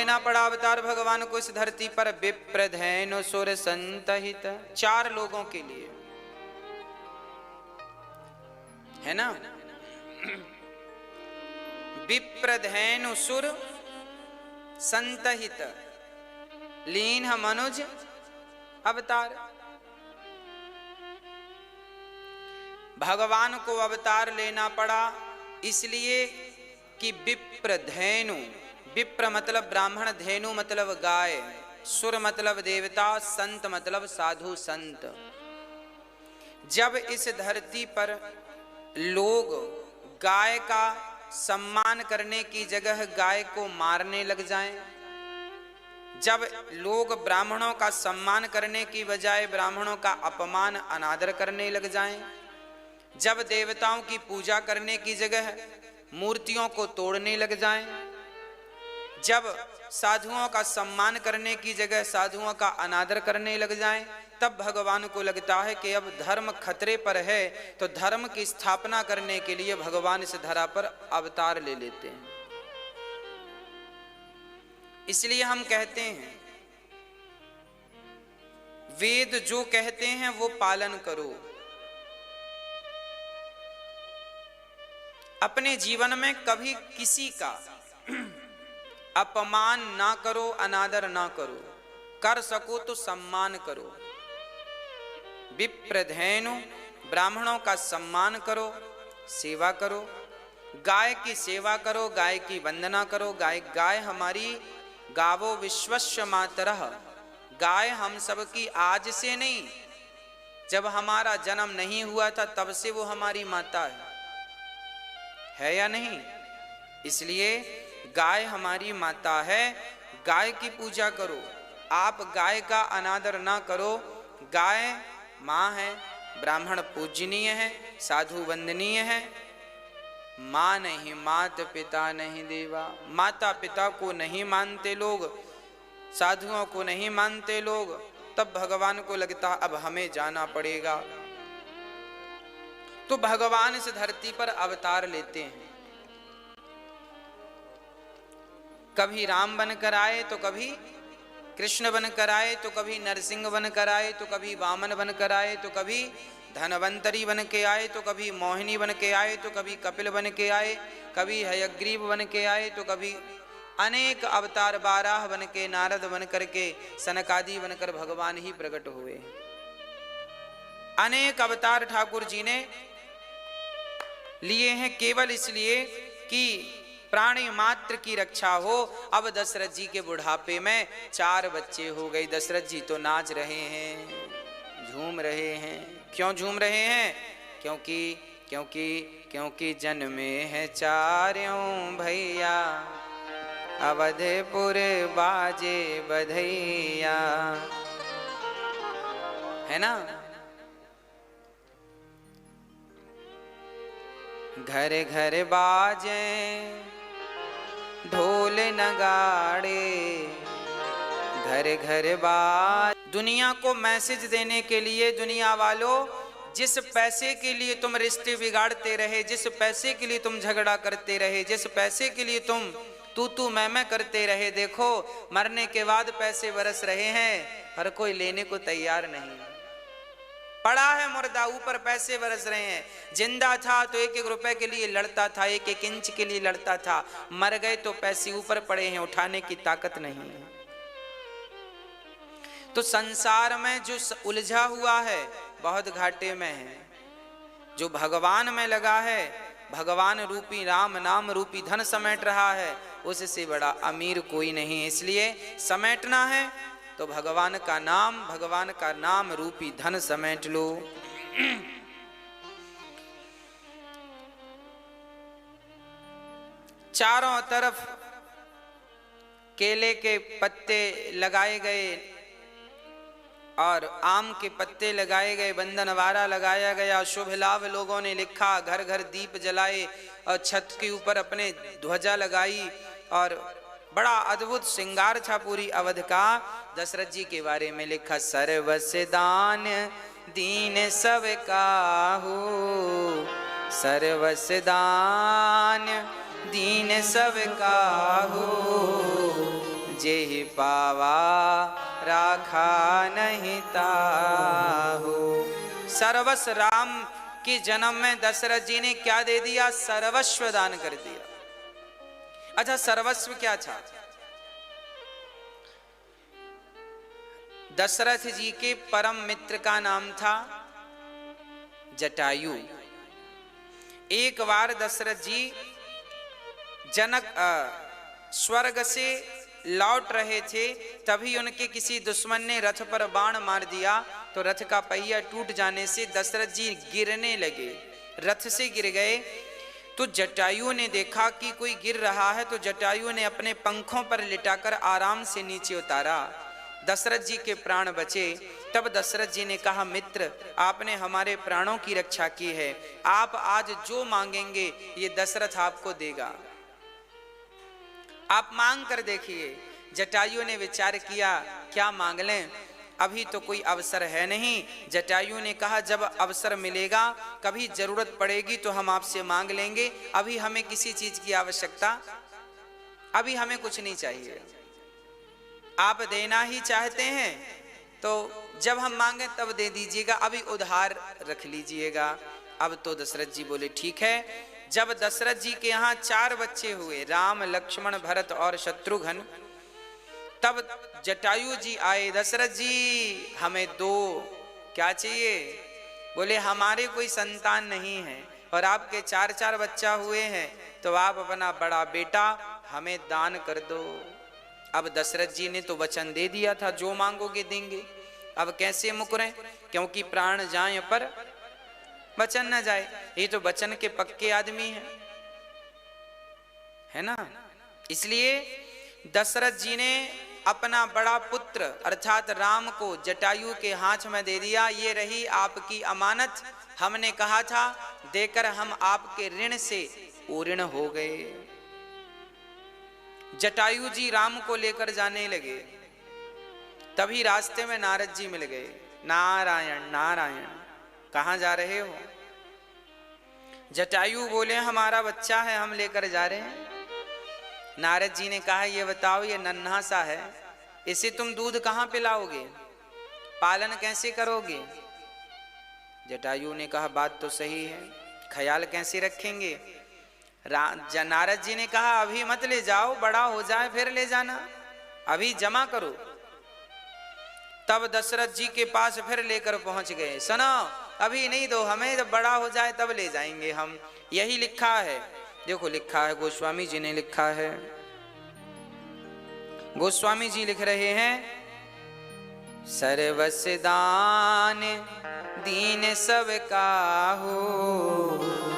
लेना पड़ा अवतार भगवान को इस धरती पर? विप्रधेनु सुर संतहित, 4 लोगों के लिए, है ना। विप्रधेनु सुर संतहित, लीन मनुज अवतार। भगवान को अवतार लेना पड़ा इसलिए कि विप्रधेनु, विप्र मतलब ब्राह्मण, धेनु मतलब गाय, सुर मतलब देवता, संत मतलब साधु संत। जब इस धरती पर लोग गाय का सम्मान करने की जगह गाय को मारने लग जाएं, जब लोग ब्राह्मणों का सम्मान करने की बजाय ब्राह्मणों का अपमान अनादर करने लग जाएं, जब देवताओं की पूजा करने की जगह मूर्तियों को तोड़ने लग जाएं, जब साधुओं का सम्मान करने की जगह साधुओं का अनादर करने लग जाएं, तब भगवान को लगता है कि अब धर्म खतरे पर है, तो धर्म की स्थापना करने के लिए भगवान इस धरा पर अवतार ले लेते हैं। इसलिए हम कहते हैं वेद जो कहते हैं वो पालन करो, अपने जीवन में कभी किसी का अपमान ना करो, अनादर ना करो, कर सको तो सम्मान करो। विप्रधेनु, ब्राह्मणों का सम्मान करो, सेवा करो, गाय की सेवा करो, गाय की वंदना करो। गाय हमारी गावो विश्वस्य मातरः, गाय हम सबकी आज से नहीं, जब हमारा जन्म नहीं हुआ था तब से वो हमारी माता है या नहीं? इसलिए गाय हमारी माता है, गाय की पूजा करो। आप गाय का अनादर ना करो। गाय माँ है, ब्राह्मण पूजनीय है, साधु वंदनीय है। माँ नहीं, मात पिता नहीं देवा, माता पिता को नहीं मानते लोग, साधुओं को नहीं मानते लोग, तब भगवान को लगता अब हमें जाना पड़ेगा। तो भगवान इस धरती पर अवतार लेते हैं। कभी राम बनकर आए तो कभी कृष्ण बनकर आए, तो कभी नरसिंह बनकर आए, तो कभी वामन बनकर आए, तो कभी धनवंतरी बन के आए, तो कभी मोहिनी बन के आए, तो कभी कपिल बन के आए, कभी हयग्रीव बन के आए, तो कभी अनेक अवतार, बाराह बन के, नारद बन करके, सनकादि बनकर भगवान ही प्रकट हुए। अनेक अवतार ठाकुर जी ने लिए हैं केवल इसलिए कि प्राणी मात्र की रक्षा हो। अब दशरथ जी के बुढ़ापे में 4 बच्चे हो गए। दशरथ जी तो नाच रहे हैं, झूम रहे हैं। क्यों झूम रहे हैं? क्योंकि जन्मे हैं 4 भैया, अवधपुर बाजे बधैया, है ना। घर घर बाजे ढोल नगाड़े, घर घर बाज। दुनिया को मैसेज देने के लिए, दुनिया वालों, जिस पैसे के लिए तुम रिश्ते बिगाड़ते रहे, जिस पैसे के लिए तुम झगड़ा करते रहे, जिस पैसे के लिए तुम तू मैं करते रहे, देखो मरने के बाद पैसे बरस रहे हैं, हर कोई लेने को तैयार नहीं। पड़ा है मुर्दा, ऊपर पैसे बरस रहे हैं। जिंदा था तो 1-1 रुपए के लिए लड़ता था, 1-1 इंच के लिए लड़ता था। मर गए तो पैसे ऊपर पड़े हैं, उठाने की ताकत नहीं है। तो संसार में जो उलझा हुआ है बहुत घाटे में है। जो भगवान में लगा है, भगवान रूपी राम नाम रूपी धन समेट रहा है, उससे बड़ा अमीर कोई नहीं। इसलिए समेटना है तो भगवान का नाम रूपी धन समेट लो। चारों तरफ केले के पत्ते लगाए गए और आम के पत्ते लगाए गए, बंधनवारा लगाया गया, शुभ लाभ लोगों ने लिखा, घर घर दीप जलाए और छत के ऊपर अपने ध्वजा लगाई और बड़ा अद्भुत श्रृंगार था पूरी अवध का। दशरथ जी के बारे में लिखा, सर्वस दान दीन सब काहू, सर्वस दान दीन सब काहू, जेहि पावा राखा नहीं ताहू। सर्वस्व राम के जन्म में दशरथ जी ने क्या दे दिया? सर्वस्व दान कर दिया। अच्छा, सर्वस्व क्या था? दशरथ जी के परम मित्र का नाम था जटायु। एक बार दशरथ जी स्वर्ग से लौट रहे थे, तभी उनके किसी दुश्मन ने रथ पर बाण मार दिया, तो रथ का पहिया टूट जाने से दशरथ जी गिरने लगे, रथ से गिर गए। तो जटायु ने देखा कि कोई गिर रहा है, तो जटायु ने अपने पंखों पर लिटाकर आराम से नीचे उतारा, दशरथ जी के प्राण बचे। तब दशरथ जी ने कहा, मित्र आपने हमारे प्राणों की रक्षा की है, आप आज जो मांगेंगे ये दशरथ आपको देगा, आप मांग कर देखिए। जटायु ने विचार किया, क्या मांग लें, अभी तो कोई अवसर है नहीं। जटायु ने कहा, जब अवसर मिलेगा, कभी जरूरत पड़ेगी तो हम आपसे मांग लेंगे, अभी हमें किसी चीज की आवश्यकता, अभी हमें कुछ नहीं चाहिए। आप देना ही चाहते हैं तो जब हम मांगे तब दे दीजिएगा, अभी उधार रख लीजिएगा। अब तो दशरथ जी बोले ठीक है। जब दशरथ जी के यहाँ 4 बच्चे हुए, राम, लक्ष्मण, भरत और शत्रुघ्न, तब जटायु जी आए, दशरथ जी हमें 2 क्या चाहिए? बोले हमारे कोई संतान नहीं है और आपके 4 बच्चा हुए हैं, तो आप अपना बड़ा बेटा हमें दान कर दो। अब दशरथ जी ने तो वचन दे दिया था, जो मांगोगे देंगे, अब कैसे मुकरें, क्योंकि प्राण जाए पर वचन न जाए, ये तो वचन के पक्के आदमी हैं, है ना। इसलिए दशरथ जी ने अपना बड़ा पुत्र अर्थात राम को जटायु के हाथ में दे दिया, ये रही आपकी अमानत, हमने कहा था देकर हम आपके ऋण से पूर्ण हो गए। जटायु जी राम को लेकर जाने लगे, तभी रास्ते में नारद जी मिल गए। नारायण नारायण, कहाँ जा रहे हो? जटायु बोले हमारा बच्चा है, हम लेकर जा रहे हैं। नारद जी ने कहा, ये बताओ, ये नन्हा सा है, इसे तुम दूध कहाँ पिलाओगे, पालन कैसे करोगे? जटायु ने कहा, बात तो सही है, ख्याल कैसे रखेंगे? नारद जी ने कहा, अभी मत ले जाओ, बड़ा हो जाए फिर ले जाना, अभी जमा करो। तब दशरथ जी के पास फिर लेकर पहुंच गए, सुनो अभी नहीं दो हमें, जब बड़ा हो जाए तब ले जाएंगे हम, यही लिखा है। देखो लिखा है, गोस्वामी जी ने लिखा है, गोस्वामी जी लिख रहे हैं, सर्वस्व दान दीन सब काहू,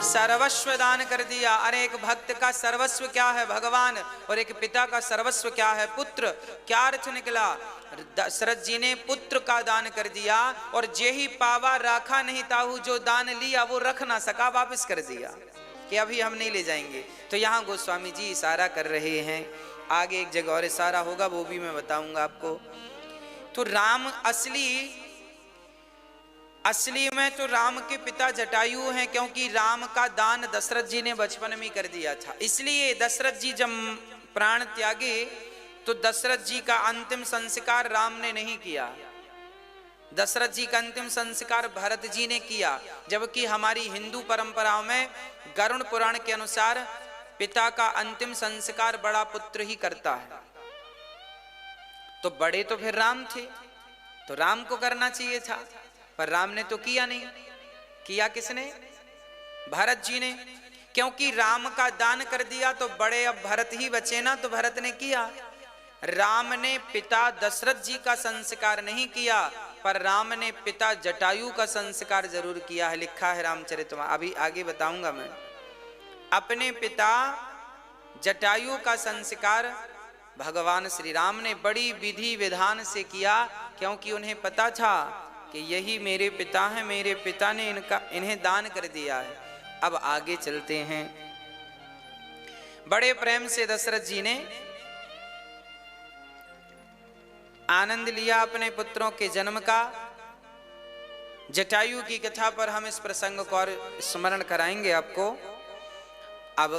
सर्वस्व दान कर दिया। अरे एक भक्त का सर्वस्व क्या है? भगवान। और एक पिता का सर्वस्व क्या है? पुत्र। क्या अर्थ निकला? दशरथ जी ने पुत्र का दान कर दिया, और जेहि पावा राखा नहीं ताहू, जो दान लिया वो रख ना सका, वापस कर दिया कि अभी हम नहीं ले जाएंगे। तो यहाँ गोस्वामी जी इशारा कर रहे हैं, आगे एक जगह और इशारा होगा, वो भी मैं बताऊंगा आपको। तो राम असली में तो राम के पिता जटायु हैं, क्योंकि राम का दान दशरथ जी ने बचपन में कर दिया था। इसलिए दशरथ जी जब प्राण त्यागे तो दशरथ जी का अंतिम संस्कार राम ने नहीं किया, दशरथ जी का अंतिम संस्कार भरत जी ने किया। जबकि हमारी हिंदू परंपराओं में गरुड़ पुराण के अनुसार पिता का अंतिम संस्कार बड़ा पुत्र ही करता है। तो बड़े तो फिर राम थे, तो राम को करना चाहिए था, पर राम ने तो किया नहीं। किया किसने? भरत जी ने। क्योंकि राम का दान कर दिया तो बड़े अब भरत ही बचे ना, तो भरत ने किया। राम ने पिता दशरथ जी का संस्कार नहीं किया, पर राम ने पिता जटायु का संस्कार जरूर किया है, लिखा है रामचरितमानस। अभी आगे बताऊंगा मैं। अपने पिता जटायु का संस्कार भगवान श्री राम ने बड़ी विधि विधान से किया, क्योंकि उन्हें पता था कि यही मेरे पिता हैं, मेरे पिता ने इन्हें दान कर दिया है। अब आगे चलते हैं। बड़े प्रेम से दशरथ जी ने आनंद लिया अपने पुत्रों के जन्म का। जटायु की कथा पर हम इस प्रसंग को और स्मरण कराएंगे आपको। अब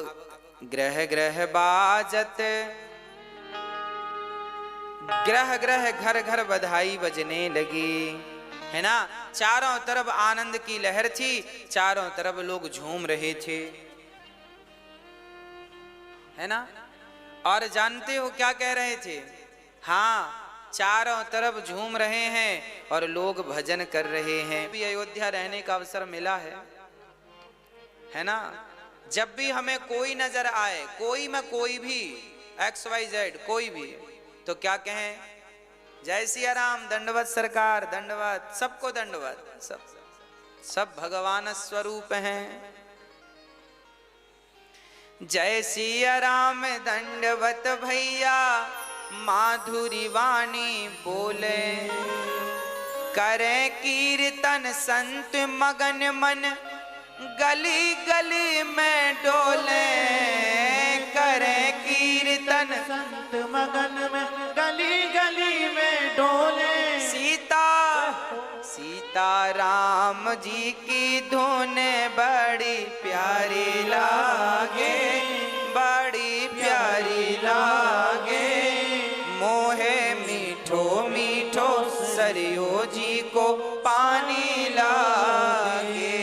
ग्रह ग्रह बाजत ग्रह ग्रह घर घर बधाई बजने लगी, है ना। चारों तरफ आनंद की लहर थी, चारों तरफ लोग झूम रहे थे, है ना। और जानते हो क्या कह रहे थे? हाँ, चारों तरफ झूम रहे हैं और लोग भजन कर रहे हैं। भी अयोध्या रहने का अवसर मिला है ना। जब भी हमें कोई नजर आए, कोई में कोई भी, XYZ कोई भी, तो क्या कहें? जय सिया राम, दंडवत सरकार, दंडवत, सबको दंडवत। सब भगवान स्वरूप हैं। जय सिया राम दंडवत भैया, माधुरी वाणी बोले, करे कीर्तन संत मगन मन, गली गली में डोले, करे कीर्तन संत मगन में गली गली में डोले। सीता राम जी की धुन बड़ी प्यारी लागे, बड़ी प्यारी लागे, मोहे मीठो मीठो सरियो जी को पानी लागे।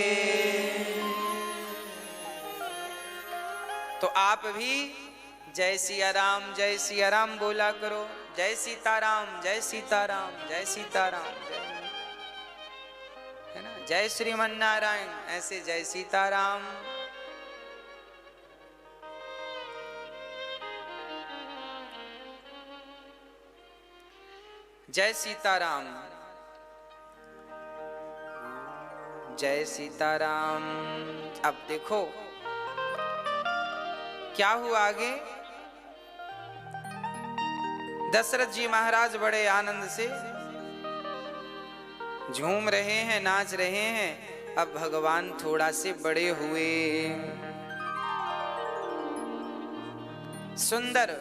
तो आप भी जय सिया राम बोला करो। जय सीताराम, जय सीताराम, जय सीताराम, है ना। जय श्रीमन नारायण, ऐसे जय सीताराम। जय सीताराम, जय सीताराम। अब देखो क्या हुआ आगे। दशरथ जी महाराज बड़े आनंद से झूम रहे हैं, नाच रहे हैं। अब भगवान थोड़ा से बड़े हुए, सुंदर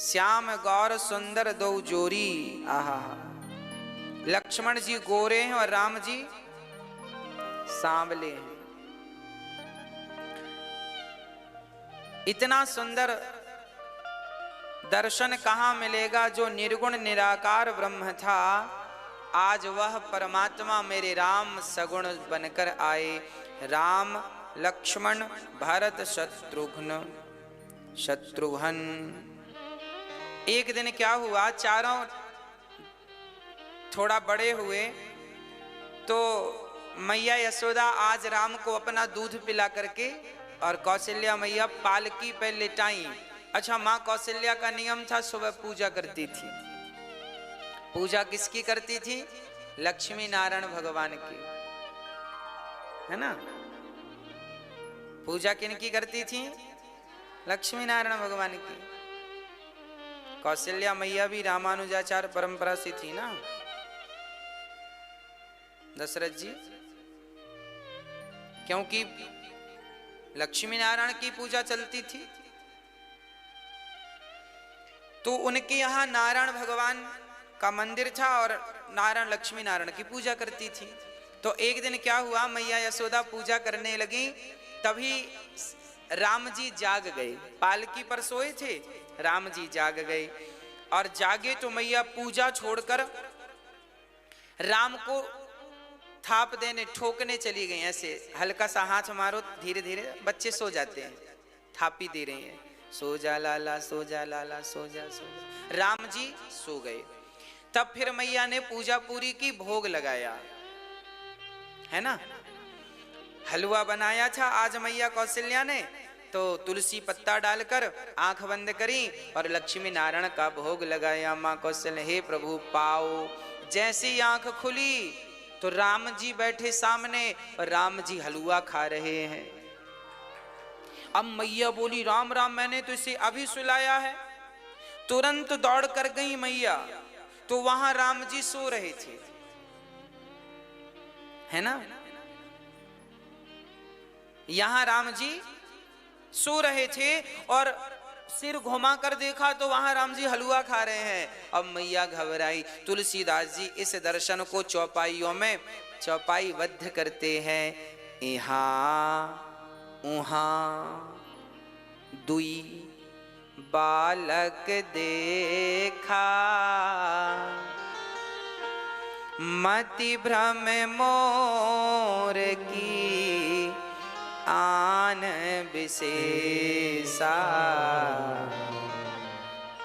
श्याम गौर सुंदर दो जोरी। आहा, लक्ष्मण जी गोरे हैं और राम जी सांवले हैं। इतना सुंदर दर्शन कहाँ मिलेगा? जो निर्गुण निराकार ब्रह्म था, आज वह परमात्मा मेरे राम सगुण बनकर आए। राम लक्ष्मण भरत शत्रुघ्न, शत्रुघ्न। एक दिन क्या हुआ, चारों थोड़ा बड़े हुए तो मैया यशोदा आज राम को अपना दूध पिला करके और कौशल्या मैया पालकी पे लिटाई। अच्छा, माँ कौशल्या का नियम था, सुबह पूजा करती थी। पूजा किसकी करती थी? लक्ष्मी नारायण भगवान की, है ना। पूजा किनकी करती थी? लक्ष्मी नारायण भगवान की। कौशल्या मैया भी रामानुजाचार्य परंपरा से थी ना, दशरथ जी, क्योंकि लक्ष्मी नारायण की पूजा चलती थी। तो उनके यहाँ नारायण भगवान का मंदिर था और नारायण लक्ष्मी नारायण की पूजा करती थी। तो एक दिन क्या हुआ, मैया यशोदा पूजा करने लगी, तभी राम जी जाग गए। पालकी पर सोए थे, राम जी जाग गए और जागे तो मैया पूजा छोड़कर राम को थाप देने, ठोकने चली गई। ऐसे हल्का सा हाथ मारो, धीरे धीरे बच्चे सो जाते हैं, थापी दे रही हैं, सो जा लाला, सो जा लाला, सो जा सो जा। राम जी सो गए। तब फिर मैया ने पूजा पूरी की, भोग लगाया, है ना। हलवा बनाया था आज मैया कौशल्या ने, तो तुलसी पत्ता डालकर आंख बंद करी और लक्ष्मी नारायण का भोग लगाया। माँ कौशल्या, हे प्रभु पाओ। जैसी आंख खुली तो राम जी बैठे सामने और राम जी हलवा खा रहे हैं। अब मैया बोली, राम राम, मैंने तो इसे अभी सुलाया है। तुरंत दौड़ कर गई मैया, तो वहां राम जी सो रहे थे, है ना। यहां राम जी सो रहे थे और सिर घुमा कर देखा तो वहां राम जी हलवा खा रहे हैं। अब मैया घबराई। तुलसीदास जी इस दर्शन को चौपाइयों में चौपाईबद्ध करते हैं। यहाँ उहाँ दुई बालक देख देखा, मति भ्रम मोर की आन विशेषा,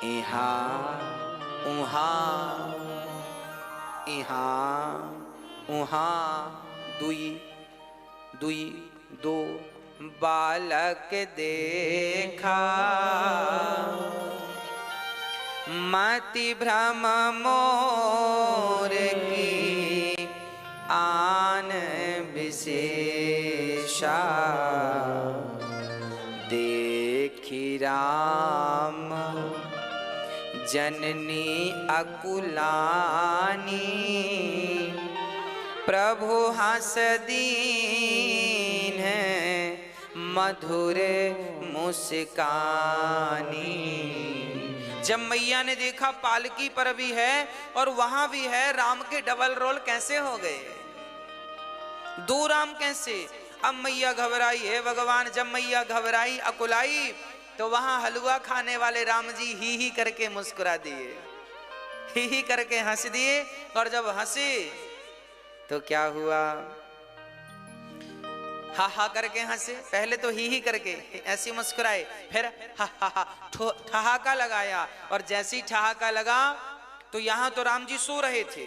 इहाँ उहाँ इहाँ उहाँ दुई दुई दो बालक देखा, मति भ्रम मोर की आन विशेषा, देखी राम जननी अकुलानी, प्रभु हंस दीन मधुर मुस्कानी। जब मैया ने देखा पालकी पर भी है और वहां भी है, राम के डबल रोल कैसे हो गए, दो राम कैसे। अब मैया घबराई है भगवान, जब मैया घबराई अकुलाई तो वहां हलवा खाने वाले राम जी ही करके मुस्कुरा दिए, ही करके हंस दिए। और जब हंसे तो क्या हुआ, हा हा करके हंसे, पहले तो ही करके ऐसी मुस्कुराए, फिर हा हा हा ठहाका लगाया। और जैसे ही ठहाका लगा तो यहां तो राम जी सो रहे थे,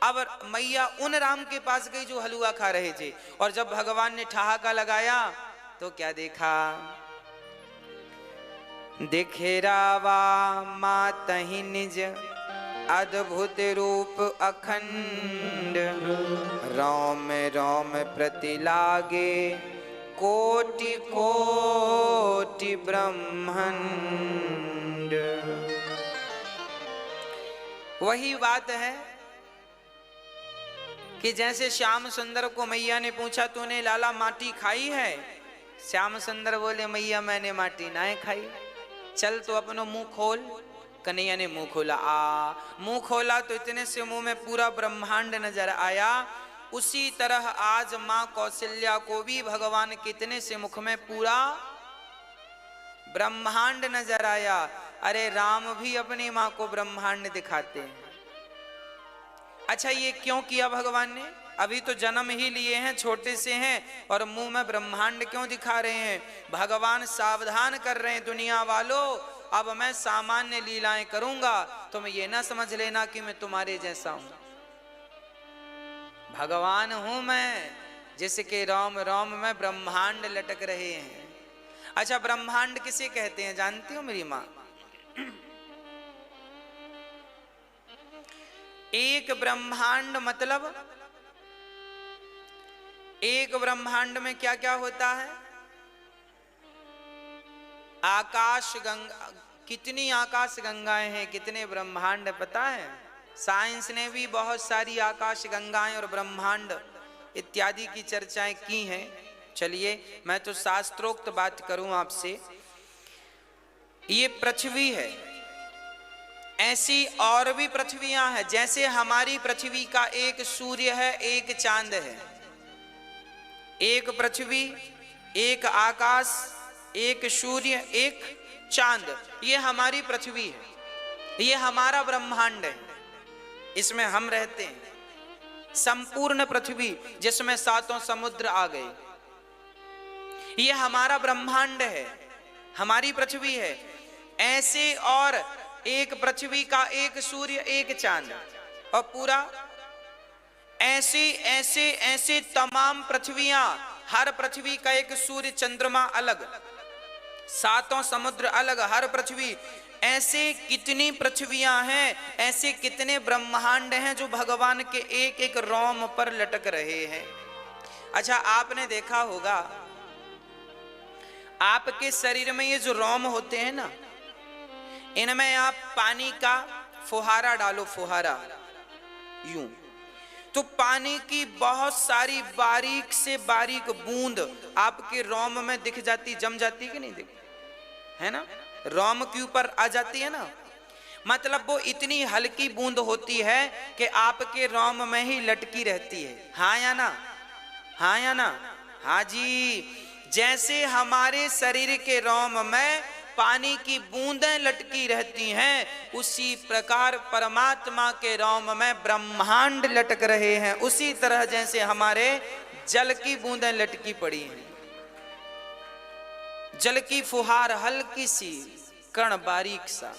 अब मैया उन राम के पास गई जो हलवा खा रहे थे। और जब भगवान ने ठहाका लगाया तो क्या देखा, दिखे रावा मातहि निज अद्भुत रूप अखंड, राम राम प्रति लागे कोटि कोटि ब्रह्मांड। वही बात है कि जैसे श्याम सुंदर को मैया ने पूछा तूने लाला माटी खाई है, श्याम सुंदर बोले मैया मैंने माटी ना खाई, चल तो अपनो मुंह खोल। कन्हैया ने मुंह खोला, मुंह खोला तो इतने से मुंह में पूरा ब्रह्मांड नजर आया। उसी तरह आज मां कौशल्या को भी भगवान कितने से मुख में पूरा ब्रह्मांड नजर आया। अरे राम भी अपनी मां को ब्रह्मांड दिखाते हैं। अच्छा ये क्यों किया भगवान ने, अभी तो जन्म ही लिए हैं, छोटे से हैं और मुंह में ब्रह्मांड क्यों दिखा रहे हैं। भगवान सावधान कर रहे हैं, दुनिया वालों अब मैं सामान्य लीलाएं करूंगा, तुम ये ना समझ लेना कि मैं तुम्हारे जैसा हूं। भगवान हूं मैं जिसके राम राम में ब्रह्मांड लटक रहे हैं। अच्छा ब्रह्मांड किसे कहते हैं जानती हो मेरी मां, एक ब्रह्मांड मतलब एक ब्रह्मांड में क्या क्या होता है। आकाश गंगा, कितनी आकाश गंगाएं हैं, कितने ब्रह्मांड पता है। साइंस ने भी बहुत सारी आकाश गंगाएं और ब्रह्मांड इत्यादि की चर्चाएं की हैं। चलिए मैं तो शास्त्रोक्त बात करूं आपसे। ये पृथ्वी है, ऐसी और भी पृथ्वियां हैं। जैसे हमारी पृथ्वी का एक सूर्य है, एक चांद है, एक पृथ्वी, एक आकाश, एक सूर्य, एक चांद, ये हमारी पृथ्वी है, ये हमारा ब्रह्मांड है, इसमें हम रहते हैं। संपूर्ण पृथ्वी जिसमें 7 समुद्र आ गए, ये हमारा ब्रह्मांड है, हमारी पृथ्वी है। ऐसे और एक पृथ्वी का एक सूर्य, एक चांद और पूरा ऐसे ऐसे ऐसे तमाम पृथ्वियां, हर पृथ्वी का एक सूर्य चंद्रमा अलग, 7 समुद्र अलग, हर पृथ्वी। ऐसे कितनी पृथ्वियां हैं, ऐसे कितने ब्रह्मांड हैं जो भगवान के एक एक रोम पर लटक रहे हैं। अच्छा आपने देखा होगा आपके शरीर में ये जो रोम होते हैं ना, इनमें आप पानी का फुहारा डालो, फुहारा यूं, तो पानी की बहुत सारी बारीक से बारीक बूंद आपके रोम में दिख जाती, जम जाती कि नहीं दिख, है ना, रोम के ऊपर आ जाती है ना। मतलब वो इतनी हल्की बूंद होती है कि आपके रोम में ही लटकी रहती है। हाँ या ना, हाँ या ना, हाँ जी। जैसे हमारे शरीर के रोम में पानी की बूंदें लटकी रहती हैं, उसी प्रकार परमात्मा के रोम में ब्रह्मांड लटक रहे हैं। उसी तरह जैसे हमारे जल की बूंदें लटकी पड़ी हैं, जल की फुहार हल्की सी, कण बारीक सा।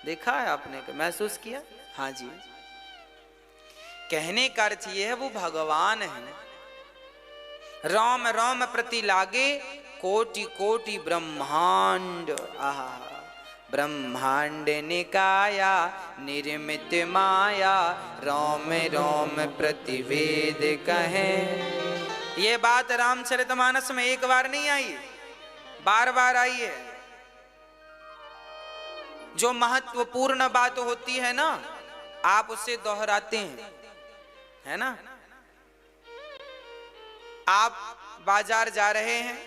देखा है आपने, महसूस किया? हाँ जी। कहने का अर्थ यह है वो भगवान है। रोम रोम प्रति लागे कोटि कोटि ब्रह्मांड। आहा, ब्रह्मांड निकाया निर्मित माया, रोम रोम प्रतिवेद कहें। ये बात रामचरितमानस में एक बार नहीं आई, बार बार आई है। जो महत्वपूर्ण बात होती है ना, आप उसे दोहराते हैं, है ना। आप बाजार जा रहे हैं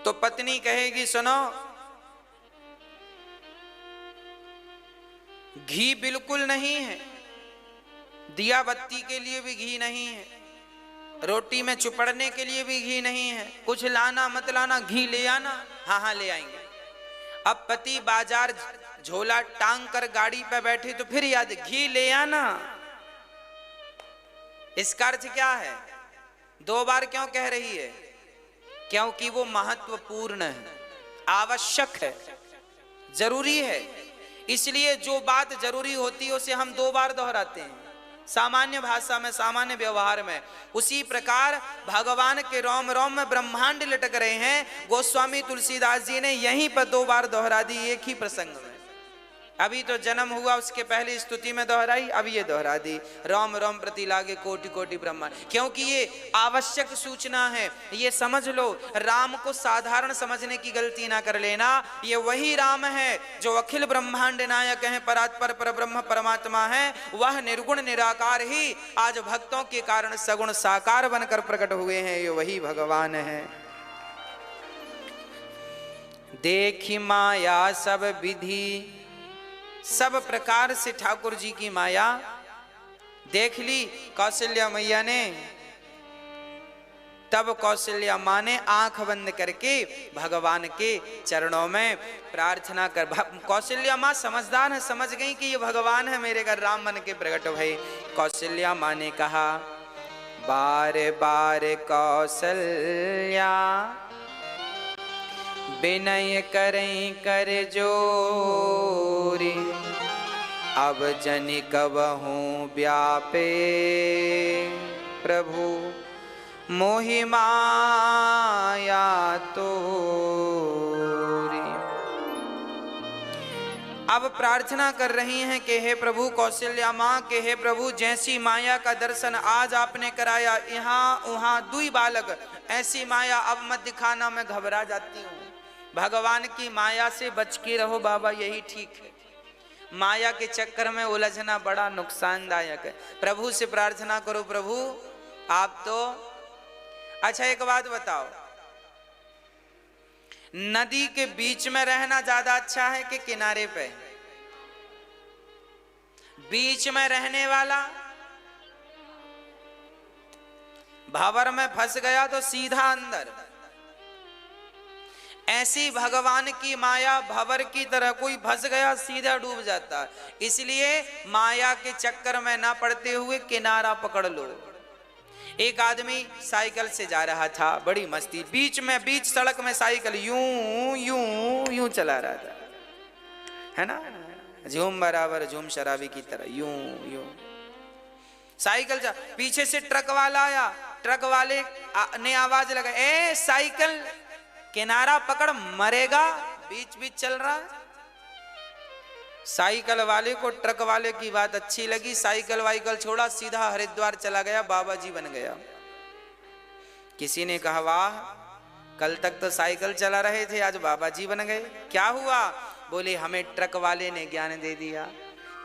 तो पत्नी कहेगी सुनो, घी बिल्कुल नहीं है, दिया बत्ती के लिए भी घी नहीं है, रोटी में चुपड़ने के लिए भी घी नहीं है, कुछ लाना मत लाना, घी ले आना। हाँ हाँ ले आएंगे। अब पति बाजार झोला टांग कर गाड़ी पे बैठे तो फिर याद, घी ले आना। इसका अर्थ क्या है? दो बार क्यों कह रही है? क्योंकि वो महत्वपूर्ण है, आवश्यक है, जरूरी है। इसलिए जो बात जरूरी होती है उसे हम दो बार दोहराते हैं, सामान्य भाषा में, सामान्य व्यवहार में। उसी प्रकार भगवान के रोम रोम में ब्रह्मांड लटक रहे हैं। गोस्वामी तुलसीदास जी ने यहीं पर दो बार दोहरा दी, एक ही प्रसंग में। अभी तो जन्म हुआ, उसके पहले स्तुति में दोहराई, अब ये दोहरा दी, रोम रोम प्रति लागे कोटि कोटि ब्रह्मांड। क्योंकि ये आवश्यक सूचना है। ये समझ लो, राम को साधारण समझने की गलती ना कर लेना। ये वही राम है जो अखिल ब्रह्मांड नायक है, परात्पर परब्रह्म परमात्मा है। वह निर्गुण निराकार ही आज भक्तों के कारण सगुण साकार बनकर प्रकट हुए हैं। ये वही भगवान है। देखी माया सब विधि, सब प्रकार से ठाकुर जी की माया देख ली कौशल्या मैया ने। तब कौशल्या माँ ने आंख बंद करके भगवान के चरणों में प्रार्थना कर। कौशल्या माँ समझदार है, समझ गई कि ये भगवान है, मेरे घर राम बन के प्रकट भई। कौशल्या माँ ने कहा, बार बार कौशल्या विनय करें कर जोरी, अब जनि कबहूँ व्यापे प्रभु मोहि माया तोरी। अब प्रार्थना कर रही हैं कि हे प्रभु, कौशल्या माँ के हे प्रभु, जैसी माया का दर्शन आज आपने कराया, यहाँ वहाँ दुई बालक, ऐसी माया अब मत दिखाना, मैं घबरा जाती हूँ। भगवान की माया से बच के रहो बाबा, यही ठीक है। माया के चक्कर में उलझना बड़ा नुकसानदायक है। प्रभु से प्रार्थना करो, प्रभु आप तो। अच्छा एक बात बताओ, नदी के बीच में रहना ज्यादा अच्छा है कि किनारे पे? बीच में रहने वाला भंवर में फंस गया तो सीधा अंदर। ऐसी भगवान की माया भंवर की तरह, कोई फंस गया सीधा डूब जाता। इसलिए माया के चक्कर में ना पड़ते हुए किनारा पकड़ लो। एक आदमी साइकिल से जा रहा था, बड़ी मस्ती, बीच सड़क में साइकिल यूं यूं यूं चला रहा था, है ना, झूम बराबर झूम शराबी की तरह यूं यूं साइकिल जा। पीछे से ट्रक वाला आया, ट्रक वाले ने आवाज लगा, ए साइकिल किनारा पकड़, मरेगा, बीच बीच चल रहा है। साइकिल वाले को ट्रक वाले की बात अच्छी लगी, साइकिल वाइकल छोड़ा, सीधा हरिद्वार चला गया, बाबा जी बन गया। किसी ने कहा, वाह, कल तक तो साइकिल चला रहे थे, आज बाबा जी बन गए, क्या हुआ? बोले हमें ट्रक वाले ने ज्ञान दे दिया।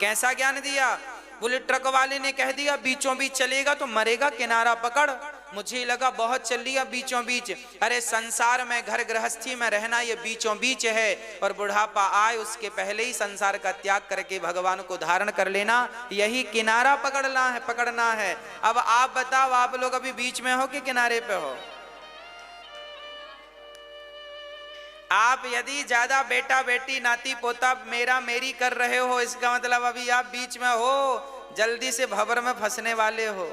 कैसा ज्ञान दिया? बोले ट्रक वाले ने कह दिया बीचों बीच चलेगा तो मरेगा, किनारा पकड़। मुझे लगा बहुत चल लिया बीचों बीच। अरे संसार में, घर गृहस्थी में रहना ये बीचों बीच है, और बुढ़ापा आए उसके पहले ही संसार का त्याग करके भगवान को धारण कर लेना, यही किनारा पकड़ना है। अब आप बताओ, आप लोग अभी बीच में हो कि किनारे पे हो? आप यदि ज्यादा बेटा बेटी नाती पोता मेरा मेरी कर रहे हो, इसका मतलब अभी आप बीच में हो, जल्दी से भंवर में फंसने वाले हो।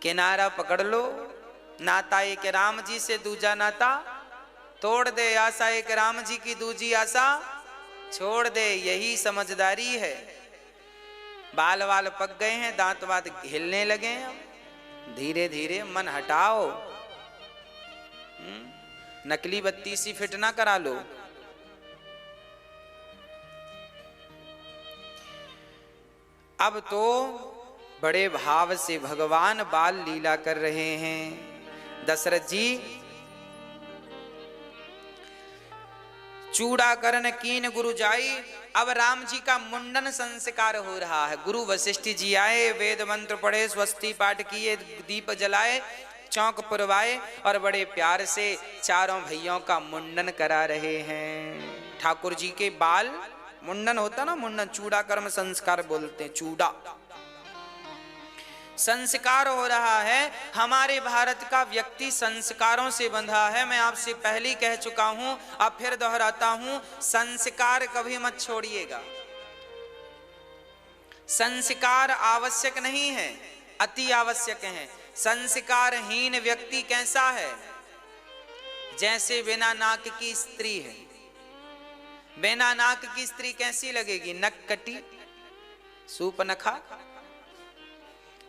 किनारा पकड़ लो। नाता एक राम जी से दूजा नाता तोड़ दे, आशा एक राम जी की दूजी आशा छोड़ दे, यही समझदारी है। बाल वाल पक गए हैं, दांत वात हिलने लगे हैं, धीरे धीरे मन हटाओ। नकली बत्ती सी फिट ना करा लो। अब तो बड़े भाव से भगवान बाल लीला कर रहे हैं। दशरथ जी चूड़ा करन कीन गुरु जाई। अब राम जी का मुंडन संस्कार हो रहा है। गुरु वशिष्ठ जी आए, वेद मंत्र पढ़े, स्वस्ति पाठ किए, दीप जलाए, चौक पुरवाए और बड़े प्यार से चारों भैयों का मुंडन करा रहे हैं। ठाकुर जी के बाल मुंडन होता ना, मुंडन चूड़ा कर्म संस्कार बोलते हैं, चूड़ा संस्कार हो रहा है। हमारे भारत का व्यक्ति संस्कारों से बंधा है। मैं आपसे पहले कह चुका हूं, अब फिर दोहराता हूं, संस्कार कभी मत छोड़िएगा। संस्कार आवश्यक नहीं है, अति आवश्यक है। संस्कारहीन व्यक्ति कैसा है? जैसे बिना नाक की स्त्री है। बिना नाक की स्त्री कैसी लगेगी? नक्कटी, सूपनखा।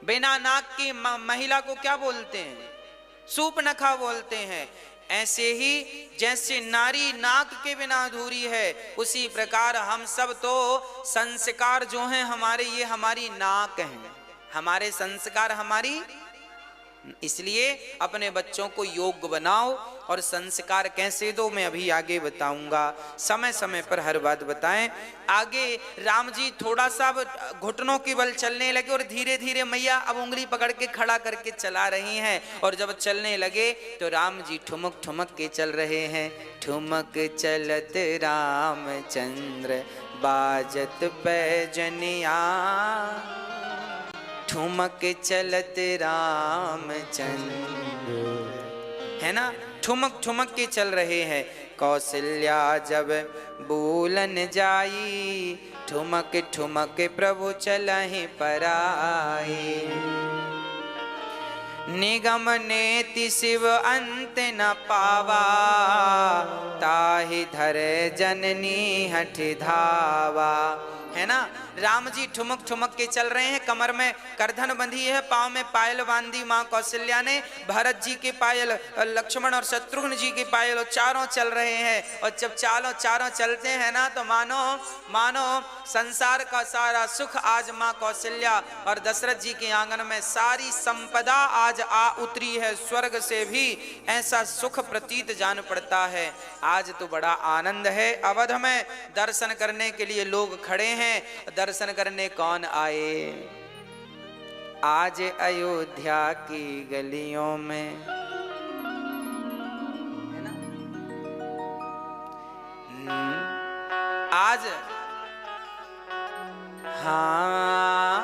बिना नाक की महिला को क्या बोलते हैं? सूपनखा बोलते हैं। ऐसे ही जैसे नारी नाक के बिना अधूरी है, उसी प्रकार हम सब तो संस्कार जो हैं हमारे, ये हमारी नाक हैं, हमारे संस्कार हमारी। इसलिए अपने बच्चों को योग्य बनाओ। और संस्कार कैसे दो मैं अभी आगे बताऊंगा, समय समय पर हर बात बताएं। आगे राम जी थोड़ा सा घुटनों के बल चलने लगे और धीरे धीरे मैया अब उंगली पकड़ के खड़ा करके चला रही हैं। और जब चलने लगे तो राम जी ठुमक ठुमक के चल रहे हैं। ठुमक चलत रामचंद्र बाजत पैजनिया, ठुमक चलत रामचंद्र, है ना, ठुमक ठुमक के चल रहे हैं। कौशल्या जब बोलन जाई, ठुमक ठुमक प्रभु चलहि पराई। निगम नेति शिव अंत न पावा, ताहि धर जननी हठ धावा। है ना, राम जी ठुमक ठुमक के चल रहे हैं। कमर में करधन बंधी है, पांव में पायल बांधी मां कौशल्या ने। भरत जी के पायल, लक्ष्मण और शत्रुघ्न जी के पायल, चारों चल रहे हैं। और जब चारों चलते हैं ना, तो मानो संसार का सारा सुख आज मां कौशल्या और दशरथ जी के आंगन में सारी संपदा आज आ उतरी है। स्वर्ग से भी ऐसा सुख प्रतीत जान पड़ता है। आज तो बड़ा आनंद है। अवध में दर्शन करने के लिए लोग खड़े हैं। दर्शन करने कौन आए? आज अयोध्या की गलियों में, है ना, आज, हाँ,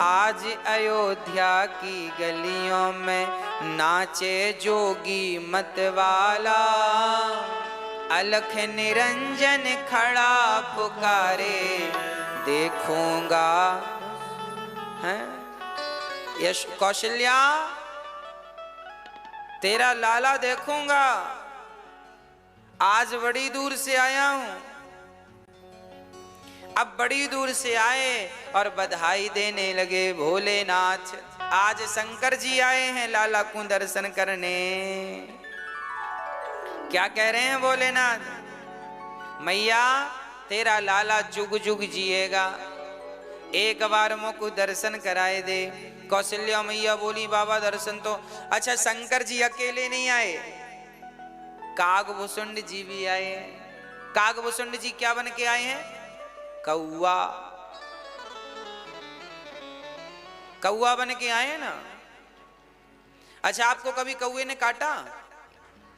आज अयोध्या की गलियों में नाचे जोगी मतवाला। अलख निरंजन खड़ा पुकारे, देखूंगा, है यश कौशल्या तेरा लाला देखूंगा। आज बड़ी दूर से आया हूं। अब बड़ी दूर से आए और बधाई देने लगे। भोलेनाथ, आज शंकर जी आए हैं लाला को दर्शन करने। क्या कह रहे हैं भोलेनाथ? मैया तेरा लाला जुग जुग जिएगा, एक बार मुझको दर्शन कराए दे। कौशल्या मैया बोली बाबा दर्शन तो, अच्छा शंकर जी अकेले नहीं आए, कागभूषुंड जी भी आए हैं। कागभूषुंड जी क्या बन के आए हैं? कौआ। कौआ बन के आए हैं ना। अच्छा आपको कभी कौए ने काटा?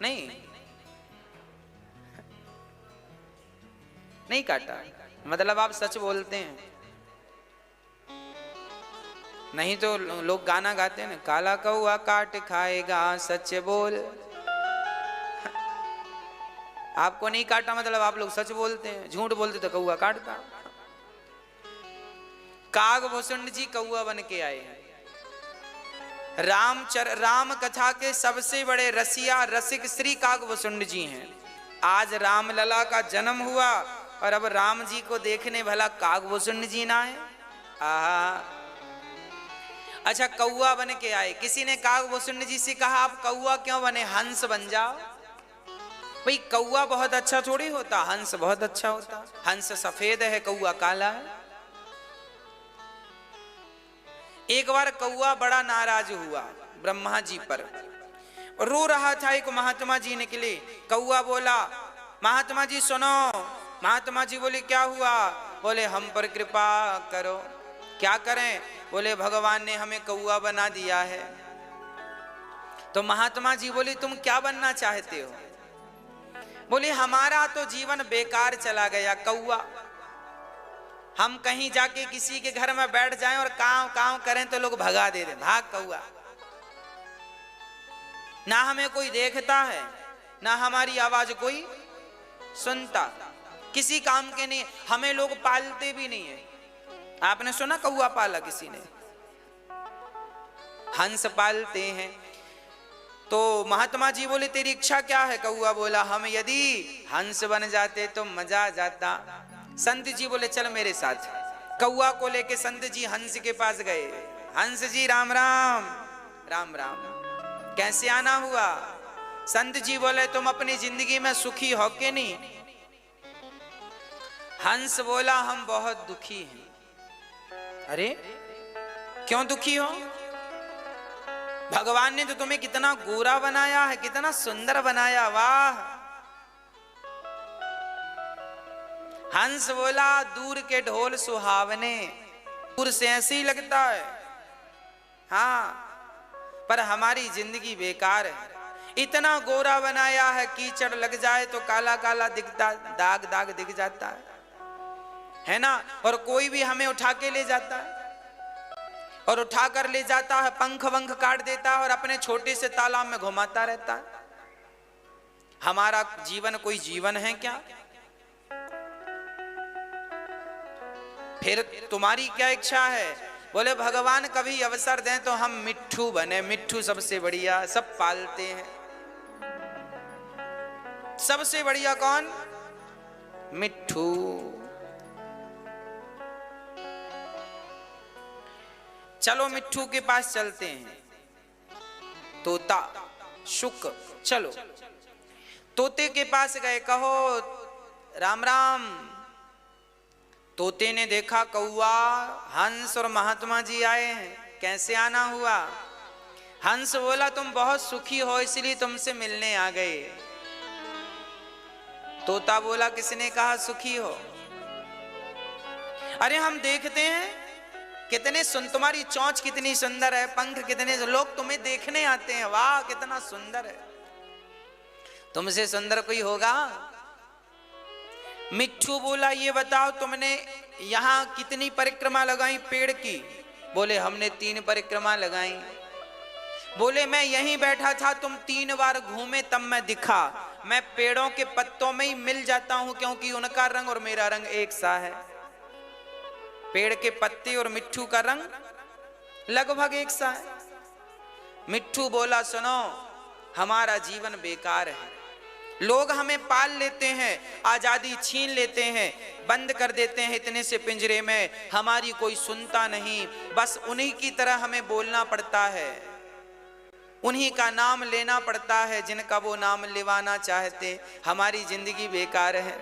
नहीं, नहीं काटा, मतलब आप सच बोलते हैं। नहीं तो लोग गाना गाते हैं ना, काला कौआ काट खाएगा सच बोल। आपको नहीं काटा मतलब आप लोग सच बोलते हैं, झूठ बोलते तो कौआ काटता। कागभूषुंड जी कौआ बन के आए हैं। राम कथा के सबसे बड़े रसिया रसिक श्री कागभूषुंड जी हैं। आज रामलला का जन्म हुआ और अब राम जी को देखने भला कागभूषुंड जी ना आए। आहा, अच्छा कौआ बन के आए। किसी ने कागभूषुंड जी से कहा आप कौआ क्यों बने, हंस बन जाओ। भाई कौआ बहुत अच्छा थोड़ी होता, हंस बहुत अच्छा होता। हंस सफेद है, कौआ काला है। एक बार कौआ बड़ा नाराज हुआ ब्रह्मा जी पर, रो रहा था। एक महात्मा जी निकले, कौआ बोला महात्मा जी सुनो। महात्मा जी बोले क्या हुआ? बोले हम पर कृपा करो। क्या करें? बोले भगवान ने हमें कौआ बना दिया है। तो महात्मा जी बोले तुम क्या बनना चाहते हो? बोले हमारा तो जीवन बेकार चला गया कौआ। हम कहीं जाके किसी के घर में बैठ जाएं और काव काव करें तो लोग भगा दे दें, भाग कौआ। ना हमें कोई देखता है, ना हमारी आवाज कोई सुनता, किसी काम के नहीं। हमें लोग पालते भी नहीं है। आपने सुना कौआ पाला किसी ने? हंस पालते हैं। तो महात्मा जी बोले तेरी इच्छा क्या है? कौआ बोला हम यदि हंस बन जाते तो मजा आ जाता। संत जी बोले चल मेरे साथ। कौआ को लेके संत जी हंस के पास गए। हंस जी राम राम। राम राम। कैसे आना हुआ? संत जी बोले तुम अपनी जिंदगी में सुखी हो के नहीं? हंस बोला हम बहुत दुखी हैं। अरे क्यों दुखी हो? भगवान ने तो तुम्हें कितना गोरा बनाया है, कितना सुंदर बनाया, वाह। हंस बोला दूर के ढोल सुहावने, दूर से ऐसे ही लगता है, हाँ, पर हमारी जिंदगी बेकार है। इतना गोरा बनाया है, कीचड़ लग जाए तो काला काला दिखता, दाग दाग दिख जाता है ना। और कोई भी हमें उठा के ले जाता है, और उठाकर ले जाता है, पंख वंख काट देता है और अपने छोटे से तालाब में घुमाता रहता है। हमारा जीवन कोई जीवन है क्या? फिर तुम्हारी क्या इच्छा है? बोले भगवान कभी अवसर दें तो हम मिट्ठू बने। मिट्ठू सबसे बढ़िया, सब पालते हैं। सबसे बढ़िया कौन? मिट्ठू। चलो मिट्ठू के पास चलते हैं। तोता शुक, चलो तोते के पास गए, कहो राम राम। तोते ने देखा कौआ, हंस और महात्मा जी आए हैं, कैसे आना हुआ? हंस बोला तुम बहुत सुखी हो इसलिए तुमसे मिलने आ गए। तोता बोला किसने कहा सुखी हो? अरे हम देखते हैं कितने तुम्हारी चोंच कितनी सुंदर है, पंख कितने, लोग तुम्हें देखने आते हैं, वाह कितना सुंदर है। तुमसे सुंदर कोई होगा? मिट्ठू बोला ये बताओ तुमने यहाँ कितनी परिक्रमा लगाई पेड़ की? बोले हमने 3 परिक्रमा लगाई। बोले मैं यहीं बैठा था, तुम 3 बार घूमे तब मैं दिखा। मैं पेड़ों के पत्तों में ही मिल जाता हूं क्योंकि उनका रंग और मेरा रंग एक सा है। पेड़ के पत्ते और मिट्ठू का रंग लगभग एक सा है। मिट्ठू बोला सुनो हमारा जीवन बेकार है, लोग हमें पाल लेते हैं, आजादी छीन लेते हैं, बंद कर देते हैं इतने से पिंजरे में, हमारी कोई सुनता नहीं, बस उन्हीं की तरह हमें बोलना पड़ता है, उन्हीं का नाम लेना पड़ता है जिनका वो नाम लेवाना चाहते। हमारी जिंदगी बेकार है।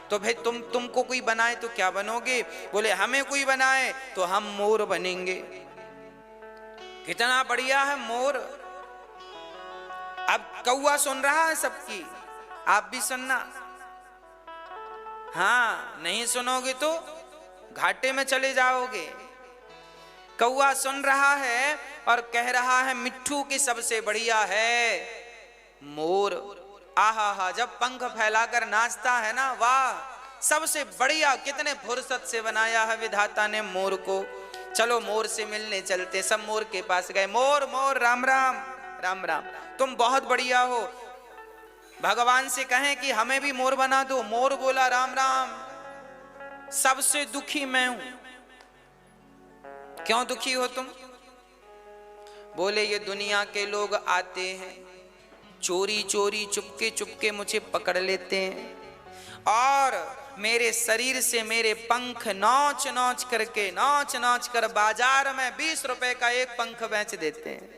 तो भाई तुमको कोई बनाए तो क्या बनोगे? बोले हमें कोई बनाए तो हम मोर बनेंगे। कितना बढ़िया है मोर। अब कौआ सुन रहा है सबकी, आप भी सुनना। हाँ, नहीं सुनोगे तो घाटे में चले जाओगे। कौआ सुन रहा है और कह रहा है मिट्ठू की सबसे बढ़िया है मोर। आहा हा, जब पंख फैलाकर नाचता है ना, वाह सबसे बढ़िया, कितने फुर्सत से बनाया है विधाता ने मोर को। चलो मोर से मिलने चलते। सब मोर के पास गए। मोर मोर राम राम। राम राम, तुम बहुत बढ़िया हो। भगवान से कहें कि हमें भी मोर बना दो। मोर बोला राम राम, सबसे दुखी मैं हूं। क्यों दुखी हो तुम? बोले ये दुनिया के लोग आते हैं, चोरी चोरी चुपके चुपके मुझे पकड़ लेते हैं और मेरे शरीर से मेरे पंख नोच नोच कर बाजार में 20 रुपए का एक पंख बेच देते हैं,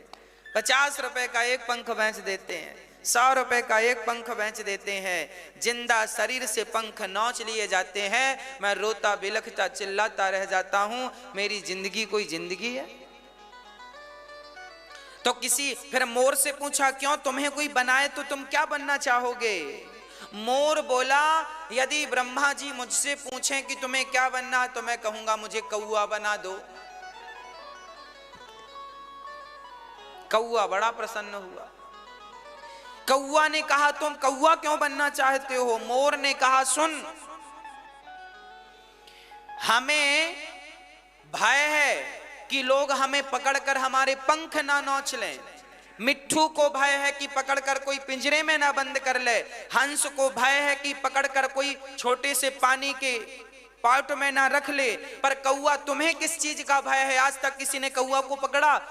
50 रुपए का एक पंख बेच देते हैं, 100 रुपए का एक पंख बेच देते हैं। जिंदा शरीर से पंख नोच लिए जाते हैं। मैं रोता बिलखता चिल्लाता रह जाता हूं। मेरी जिंदगी कोई जिंदगी है? तो फिर मोर से पूछा, क्यों तुम्हें कोई बनाए तो तुम क्या बनना चाहोगे? मोर बोला, यदि ब्रह्मा जी मुझसे पूछें कि तुम्हें क्या बनना, तो मैं कहूंगा मुझे कौआ बना दो। कौआ बड़ा प्रसन्न हुआ। कौआ ने कहा, तुम कौआ क्यों बनना चाहते हो? मोर ने कहा, सुन, हमें भय है कि लोग हमें पकड़कर हमारे पंख ना नोच लें। मिट्ठू को भय है कि पकड़कर कोई पिंजरे में ना बंद कर ले। हंस को भय है कि पकड़कर कोई छोटे से पानी के पॉट में ना रख ले। पर कौआ, तुम्हें किस चीज का भय है? आज तक किसी ने कौआ को पकड़ा?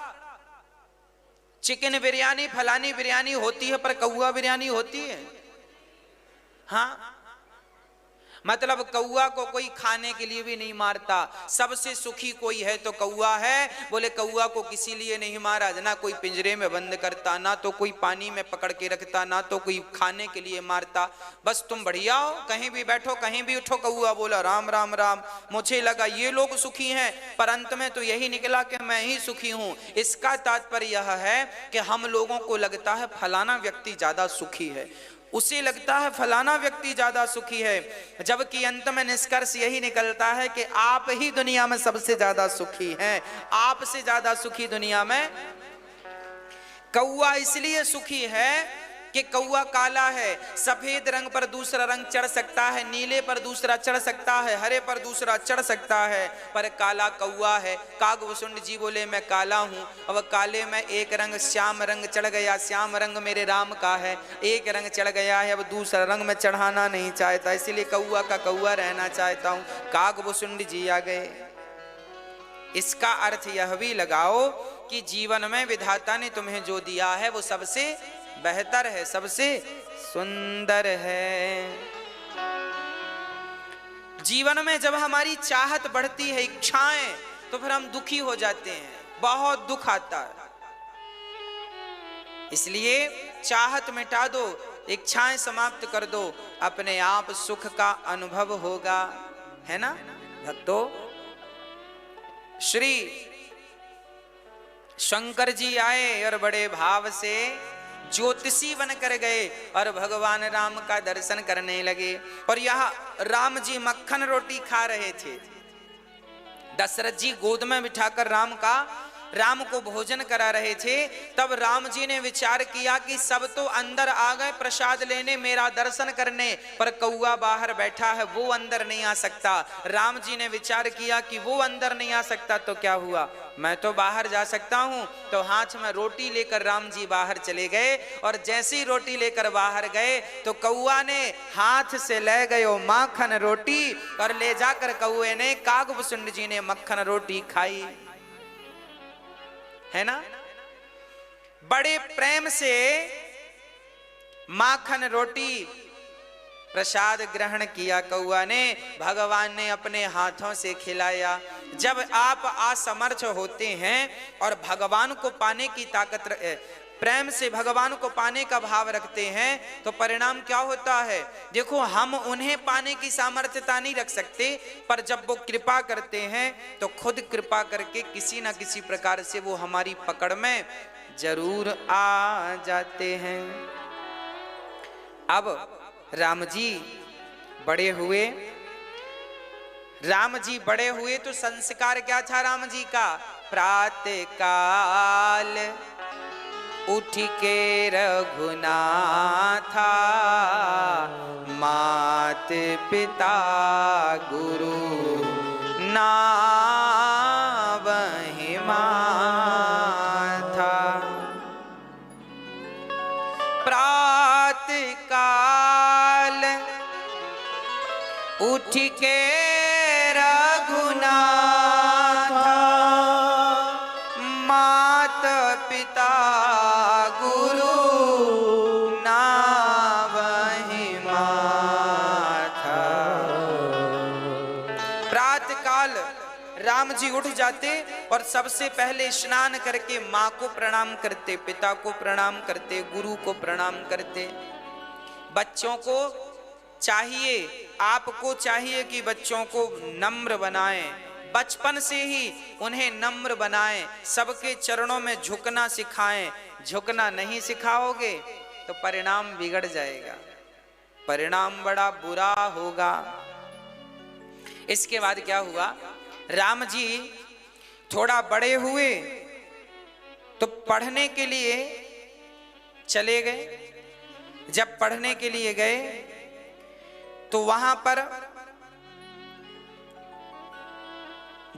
चिकन बिरयानी फलानी बिरयानी होती है, पर कौआ बिरयानी होती है? हाँ, मतलब कौआ को कोई खाने के लिए भी नहीं मारता। सबसे सुखी कोई है तो कौआ है। बोले कौआ को किसी लिए नहीं मारा, ना कोई पिंजरे में बंद करता, ना तो कोई पानी में पकड़ के रखता, ना तो कोई खाने के लिए मारता। बस तुम बढ़िया हो, कहीं भी बैठो कहीं भी उठो। कौआ बोला राम राम राम, मुझे लगा ये लोग सुखी हैं, पर अंत में तो यही निकला कि मैं ही सुखी हूं। इसका तात्पर्य यह है कि हम लोगों को लगता है फलाना व्यक्ति ज्यादा सुखी है, उसे लगता है फलाना व्यक्ति ज्यादा सुखी है, जबकि अंत में निष्कर्ष यही निकलता है कि आप ही दुनिया में सबसे ज्यादा सुखी हैं। आपसे ज्यादा सुखी दुनिया में कौआ इसलिए सुखी है कि कौआ काला है। सफेद रंग पर दूसरा रंग चढ़ सकता है, नीले पर दूसरा चढ़ सकता है, हरे पर दूसरा चढ़ सकता है, पर काला कौआ है। कागभूषुंड जी बोले मैं काला हूं। अब काले में एक रंग श्याम रंग चढ़ गया, श्याम रंग मेरे राम का है। एक रंग चढ़ गया है, अब दूसरा रंग में चढ़ाना नहीं चाहता, इसलिए कौआ का कौआ रहना चाहता हूं। कागभूषुंड जी आ गए। इसका अर्थ यह भी लगाओ कि जीवन में विधाता ने तुम्हें जो दिया है वो सबसे बेहतर है, सबसे सुंदर है। जीवन में जब हमारी चाहत बढ़ती है, इच्छाएं, तो फिर हम दुखी हो जाते हैं, बहुत दुख आता है। इसलिए चाहत मिटा दो, इच्छाएं समाप्त कर दो, अपने आप सुख का अनुभव होगा, है ना भक्तों? श्री शंकर जी आए और बड़े भाव से ज्योतिषी बनकर गए और भगवान राम का दर्शन करने लगे। और यहाँ राम जी मक्खन रोटी खा रहे थे। दशरथ जी गोद में बिठाकर राम को भोजन करा रहे थे। तब राम जी ने विचार किया कि सब तो अंदर आ गए प्रसाद लेने, मेरा दर्शन करने, पर कौआ बाहर बैठा है, वो अंदर नहीं आ सकता। राम जी ने विचार किया कि वो अंदर नहीं आ सकता तो क्या हुआ, मैं तो बाहर जा सकता हूं। तो हाथ में रोटी लेकर राम जी बाहर चले गए और जैसे ही रोटी लेकर बाहर गए तो कौआ ने हाथ से ले गयो माखन रोटी और ले जाकर कौए ने कागभूषुंड जी ने मक्खन रोटी खाई, है ना? बड़े प्रेम से माखन रोटी प्रसाद ग्रहण किया कौआ ने, भगवान ने अपने हाथों से खिलाया। जब आप असमर्थ होते हैं और भगवान को पाने की ताकत, प्रेम से भगवान को पाने का भाव रखते हैं, तो परिणाम क्या होता है? देखो, हम उन्हें पाने की सामर्थ्यता नहीं रख सकते, पर जब वो कृपा करते हैं तो खुद कृपा करके किसी ना किसी प्रकार से वो हमारी पकड़ में जरूर आ जाते हैं। अब राम जी बड़े हुए तो संस्कार क्या था राम जी का? प्रातः काल उठ के रघुनाथा, मात पिता गुरु नावहि माथा। प्रातः काल उठ के रघुनाथ मात पिता गुरु नावहि माथा। प्रातः काल राम जी उठ जाते और सबसे पहले स्नान करके माँ को प्रणाम करते, पिता को प्रणाम करते, गुरु को प्रणाम करते। बच्चों को चाहिए, आपको चाहिए कि बच्चों को नम्र बनाएं, बचपन से ही उन्हें नम्र बनाएं, सबके चरणों में झुकना सिखाएं। झुकना नहीं सिखाओगे तो परिणाम बिगड़ जाएगा, परिणाम बड़ा बुरा होगा। इसके बाद क्या हुआ, राम जी थोड़ा बड़े हुए तो पढ़ने के लिए चले गए। जब पढ़ने के लिए गए तो वहां पर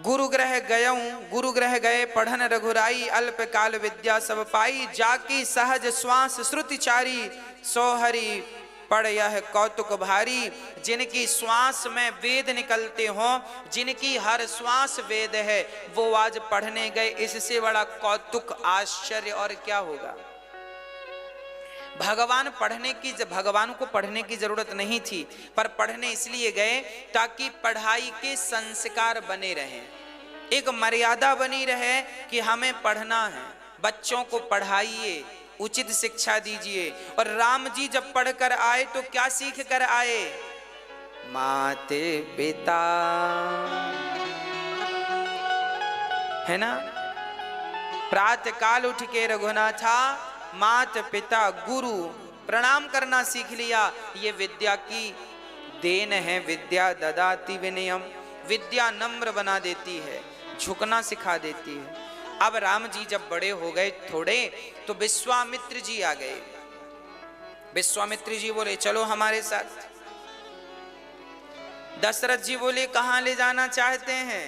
गुरुगृह गए पढ़न रघुराई, अल्प काल विद्या सब पाई, जाकी सहज श्वास श्रुतिचारी, सोहरी पढ़ यह कौतुक भारी। जिनकी श्वास में वेद निकलते हों, जिनकी हर श्वास वेद है, वो आज पढ़ने गए, इससे बड़ा कौतुक आश्चर्य और क्या होगा। भगवान को पढ़ने की जरूरत नहीं थी, पर पढ़ने इसलिए गए ताकि पढ़ाई के संस्कार बने रहें, एक मर्यादा बनी रहे कि हमें पढ़ना है। बच्चों को पढ़ाइए, उचित शिक्षा दीजिए। और राम जी जब पढ़कर आए तो क्या सीख कर आए, माते पिता, है ना। प्रातः काल उठ के रघुनाथा मात पिता गुरु प्रणाम करना सीख लिया। ये विद्या की देन है, विद्या ददाति विनयम, विद्या नम्र बना देती है, झुकना सिखा देती है। अब राम जी जब बड़े हो गए थोड़े तो विश्वामित्र जी आ गए। विश्वामित्र जी बोले चलो हमारे साथ। दशरथ जी बोले कहां ले जाना चाहते हैं।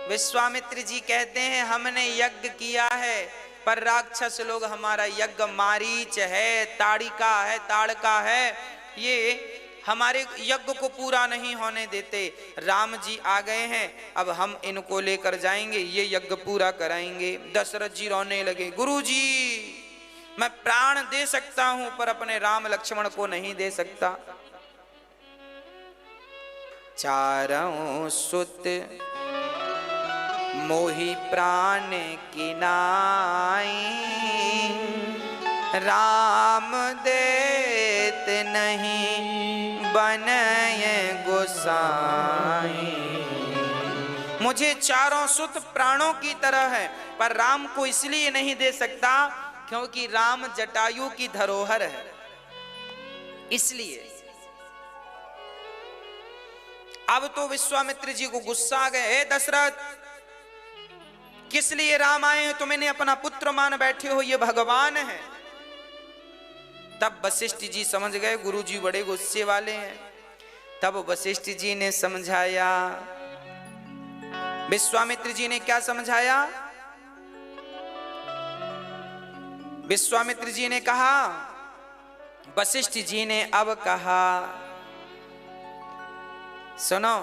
विश्वामित्र जी कहते हैं हमने यज्ञ किया है, पर राक्षस लोग हमारा यज्ञ, मारीच है, ताड़िका है, ताड़का है, ये हमारे यज्ञ को पूरा नहीं होने देते। राम जी आ गए हैं, अब हम इनको लेकर जाएंगे, ये यज्ञ पूरा कराएंगे। दशरथ जी रोने लगे, गुरुजी मैं प्राण दे सकता हूं पर अपने राम लक्ष्मण को नहीं दे सकता। चारों सुत मोहि प्राण की नाई, राम देत नहीं बनय गोसाई। मुझे चारों सुत प्राणों की तरह है, पर राम को इसलिए नहीं दे सकता क्योंकि राम जटायु की धरोहर है, इसलिए। अब तो विश्वामित्र जी को गुस्सा आ गए, हे दशरथ किस लिए राम आए हैं, तुम इन्हें अपना पुत्र मान बैठे हो, ये भगवान है। तब वशिष्ठ जी समझ गए गुरुजी बड़े गुस्से वाले हैं। तब वशिष्ठ जी ने समझाया, विश्वामित्र जी ने क्या समझाया। विश्वामित्र जी ने कहा, वशिष्ठ जी ने अब कहा सुनो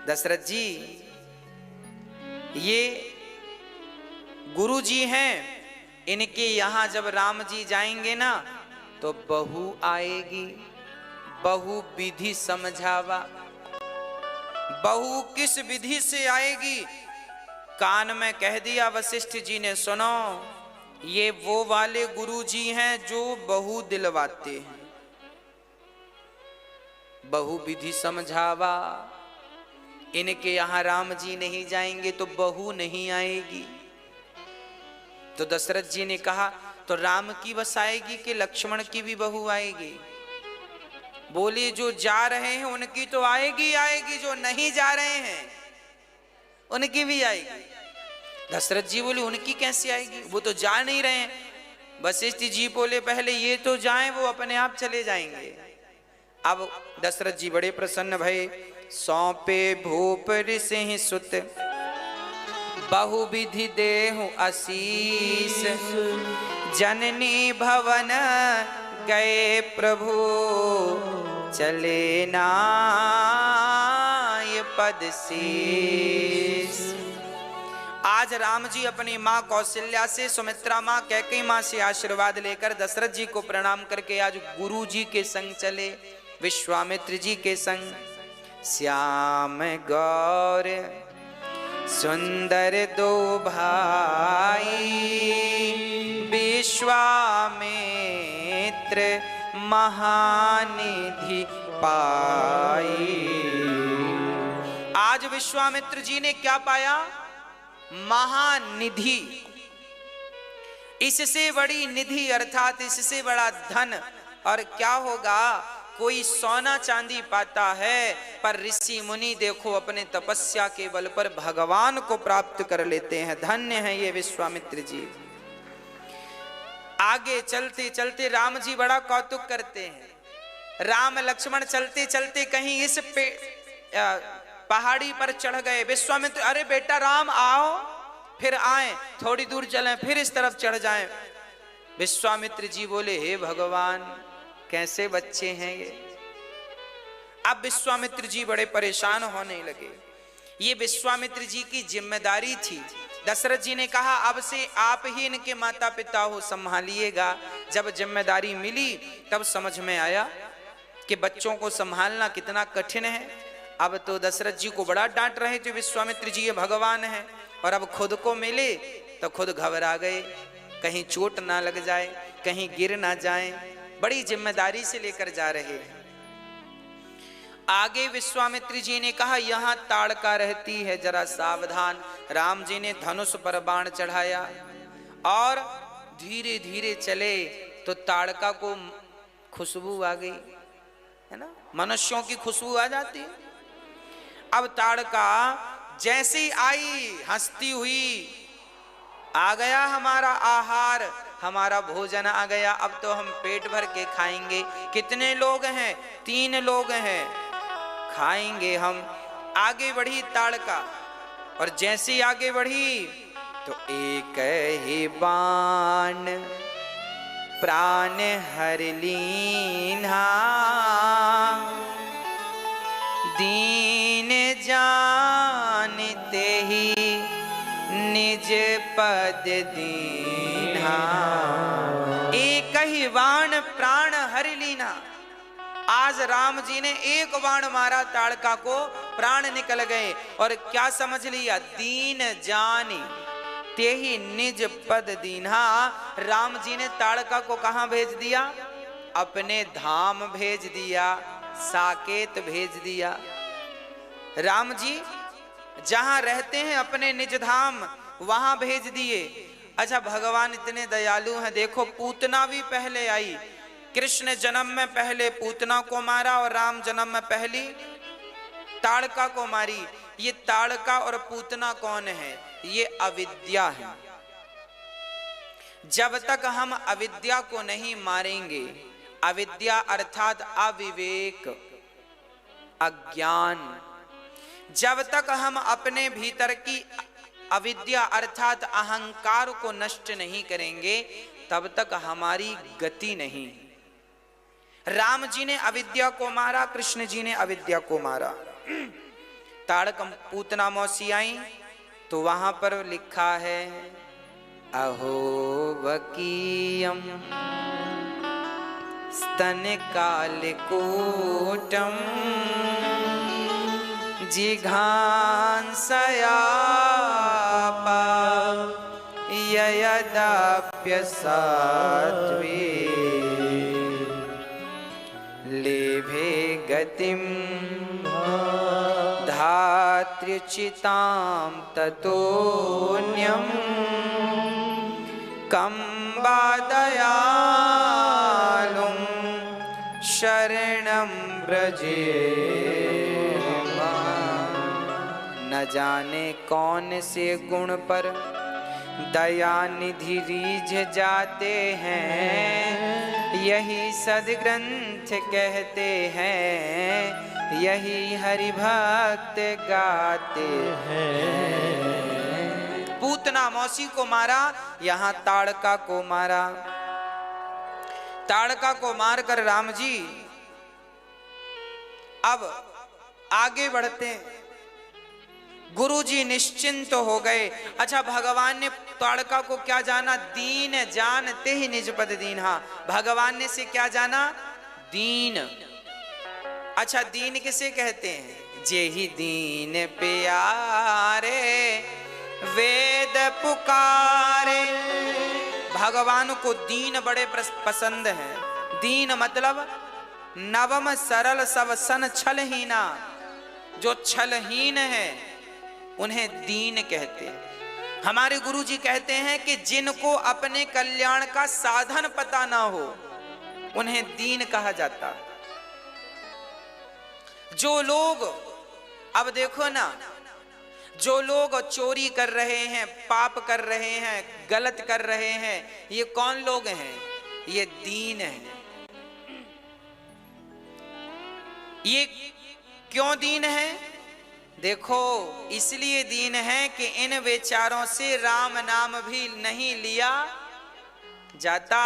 दशरथ जी, ये गुरु जी हैं, इनके यहां जब राम जी जाएंगे ना तो बहू आएगी, बहू विधि समझावा। बहू किस विधि से आएगी, कान में कह दिया वशिष्ठ जी ने, सुनो ये वो वाले गुरु जी हैं जो बहू दिलवाते हैं। बहू विधि समझावा, इनके यहां राम जी नहीं जाएंगे तो बहू नहीं आएगी। तो दशरथ जी ने कहा तो राम की बस आएगी कि लक्ष्मण की भी बहू आएगी। बोले जो जा रहे हैं उनकी तो आएगी आएगी, जो नहीं जा रहे हैं उनकी भी आएगी। दशरथ जी बोले उनकी कैसे आएगी, वो तो जा नहीं रहे हैं। वशिष्ठ जी बोले पहले ये तो जाएं, वो अपने आप चले जाएंगे। अब दशरथ जी बड़े प्रसन्न भये, सौंपे भूप ऋषि सुत, बहुविधि देहु आशीष, जननी भवन गए प्रभु, चले ना ये पद शेष। आज राम जी अपनी माँ कौशल्या से, सुमित्रा माँ, कैकेयी माँ से आशीर्वाद लेकर दशरथ जी को प्रणाम करके आज गुरु जी के संग चले, विश्वामित्र जी के संग। श्याम गौर सुंदर दो भाई, विश्वामित्र महानिधि पाई। आज विश्वामित्र जी ने क्या पाया? महानिधि। इससे बड़ी निधि अर्थात इससे बड़ा धन और क्या होगा? कोई सोना चांदी पाता है, पर ऋषि मुनि देखो अपने तपस्या के बल पर भगवान को प्राप्त कर लेते हैं। धन्य है ये विश्वामित्र जी। आगे चलते चलते राम जी बड़ा कौतुक करते हैं। राम लक्ष्मण चलते चलते कहीं इस पहाड़ी पर चढ़ गए। विश्वामित्र, अरे बेटा राम आओ, फिर आए, थोड़ी दूर चलें, फिर इस तरफ चढ़ जाएं। विश्वामित्र जी बोले, हे भगवान, कैसे बच्चे हैं ये। अब विश्वामित्र जी बड़े परेशान होने लगे। ये विश्वामित्र जी की जिम्मेदारी थी। दशरथ जी ने कहा, अब से आप ही इनके माता पिता हो, संभालिएगा। जब जिम्मेदारी मिली तब समझ में आया कि बच्चों को संभालना कितना कठिन है। अब तो दशरथ जी को बड़ा डांट रहे थे विश्वामित्र जी, ये भगवान है, और अब खुद को मिले तो खुद घबरा गए, कहीं चोट ना लग जाए, कहीं गिर ना जाए। बड़ी जिम्मेदारी से लेकर जा रहे हैं। आगे विश्वामित्र जी ने कहा, यहां ताड़का रहती है, जरा सावधान। राम जी ने धनुष पर बाण चढ़ाया और धीरे धीरे चले तो ताड़का को खुशबू आ गई, है ना, मनुष्यों की खुशबू आ जाती है। अब ताड़का जैसी आई, हंसती हुई, आ गया हमारा आहार, हमारा भोजन आ गया, अब तो हम पेट भर के खाएंगे। कितने लोग हैं? 3 लोग हैं, खाएंगे हम। आगे बढ़ी ताड़का, और जैसे आगे बढ़ी तो एक ही बाण प्राण हर लीन्हा, दीन जानते ही निज पद दीन्हा। एक ही बाण प्राण हर लीना। आज राम जी ने एक बाण मारा ताड़का को, प्राण निकल गए। और क्या समझ लिया? दीन जानी तेहि निज पद दीन्हा। राम जी ने ताड़का को कहां भेज दिया? अपने धाम भेज दिया, साकेत भेज दिया। राम जी जहां रहते हैं अपने निज धाम, वहां भेज दिए। अच्छा, भगवान इतने दयालु हैं। देखो, पूतना भी पहले आई। कृष्ण जन्म में पहले पूतना को मारा और राम जन्म में पहली ताड़का को मारी। ये ताड़का और पूतना कौन है? ये अविद्या है। जब तक हम अविद्या को नहीं मारेंगे, अविद्या अर्थात अविवेक, अज्ञान, जब तक हम अपने भीतर की अविद्या अर्थात अहंकार को नष्ट नहीं करेंगे, तब तक हमारी गति नहीं। राम जी ने अविद्या को मारा, कृष्ण जी ने अविद्या को मारा। ताड़क पूतना मौसी आई तो वहां पर लिखा है, अहो वकीयम स्तन कालिकूटम जिघांसयापा ययदाप्य सात्वे लेभे गतिम धात्र्युचितां ततोऽन्यं कंबा दयालुं शरणं व्रजे। न जाने कौन से गुण पर दया निधि रीझ जाते हैं, यही सदग्रंथ कहते हैं, यही हरि भक्त गाते हैं। पूतना मौसी को मारा, यहाँ ताड़का को मारा। ताड़का को मारकर राम जी अब आगे बढ़ते हैं। गुरुजी निश्चिंत हो गए। अच्छा, भगवान ने ताड़का को क्या जाना? दीन जानते ही निज पद दीन्हा। भगवान ने से क्या जाना? दीन। अच्छा, दीन किसे कहते हैं? जेहि दीन प्यारे वेद पुकारे। भगवान को दीन बड़े पसंद हैं। दीन मतलब नवम सरल सब सन छलहीना। जो छलहीन है उन्हें दीन कहते हैं। हमारे गुरुजी कहते हैं कि जिनको अपने कल्याण का साधन पता ना हो उन्हें दीन कहा जाता है। जो लोग, अब देखो ना, जो लोग चोरी कर रहे हैं, पाप कर रहे हैं, गलत कर रहे हैं, ये कौन लोग हैं? ये दीन हैं। ये क्यों दीन है? देखो, इसलिए दीन है कि इन बेचारों से राम नाम भी नहीं लिया जाता।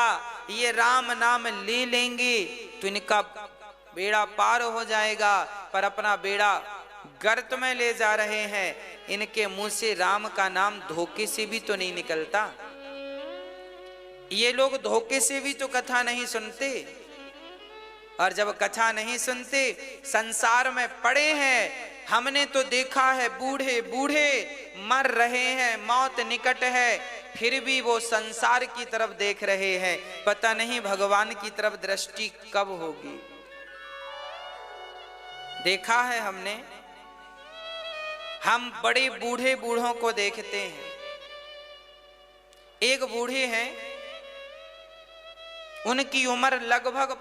ये राम नाम ले लेंगे तो इनका बेड़ा पार हो जाएगा, पर अपना बेड़ा गर्त में ले जा रहे हैं। इनके मुंह से राम का नाम धोखे से भी तो नहीं निकलता। ये लोग धोखे से भी तो कथा नहीं सुनते, और जब कथा नहीं सुनते, संसार में पड़े हैं। हमने तो देखा है बूढ़े बूढ़े मर रहे हैं, मौत निकट है, फिर भी वो संसार की तरफ देख रहे हैं। पता नहीं भगवान की तरफ दृष्टि कब होगी। देखा है हमने, हम बड़े बूढ़े बूढ़ों को देखते हैं। एक बूढ़े हैं, उनकी उम्र लगभग